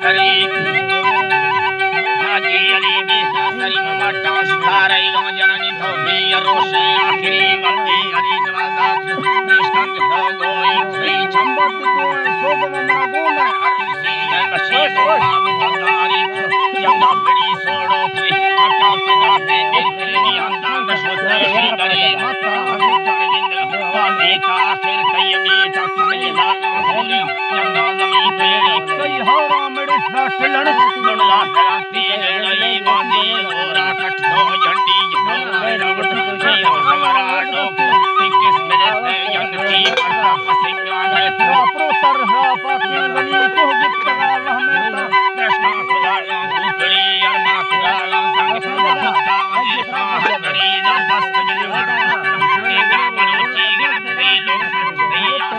करी हाजी अली की सासरी में बट्टा सिखा रही गो जननी तो भी रोशे आखिरी गलती अली नवाजा निष्ठा के तो गोई थी चंबत को सोग मना गोना अरसी है बशीर नाम बंगारी यंदा बड़ी सोड़ो की अटा पिता पे दिल अंदाज सोते ही करी माता हरि कर बाजी का आखिर कई भी तक नहीं लाना होले यंदा जमीन पे कई हवा मेरे सासलन दुनिया कराती लड़ाई बाजी जोरा कट दो झंडी रबड़ कई हमारा डोक 21 मिनट यंदी करता पसिंगा गए प्रोतर पाके गली को गिफ्टरा रहमत कृष्णा खुदा उतरी अरमा खुदा संग सदा ये साहब करी दस्त जिलवर नेगा बलोची गए लोग दिया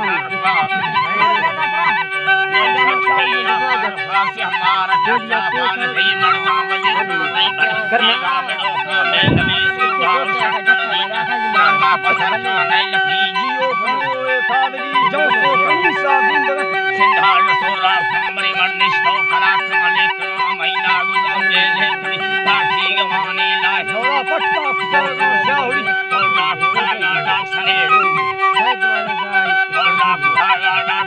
से हमारा जज्बा पान सही मरना वजह नहीं करेगा बड़ों का मैं नबी सीधा शक्ल दीना माता पसर का मैं लकी जियो बनो फादरी जो से कंसा जिंदगा सिंधार सोरा हमारी मर्निश तो कला खाले का महीना गुजर ले करी ताकि गवानी लाए थोड़ा पट्टा फसर जाऊरी और डाक सने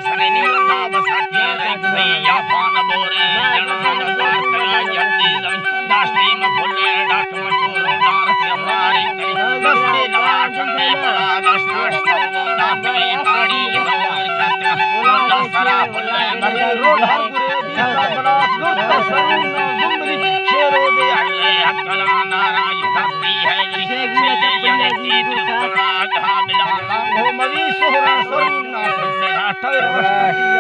सने निवंदा बसती भैया पान बोरे जनदार कला जल्दी दास्ती में फुले डाक मचूरो डार से हमारी कई दस्ते नवा ठंडे बड़ा दस्ताश्तो दातरी ताड़ी और करते वंदा सरा फुले मरे रोड हर गुरे दिया बड़ा दुर्त सरुन जुमरी शेरो दे अल्ले अकला नाराज धरती है चले यने जीत बड़ा घा मिला हो मरी सोहरा सरुन ना ठहर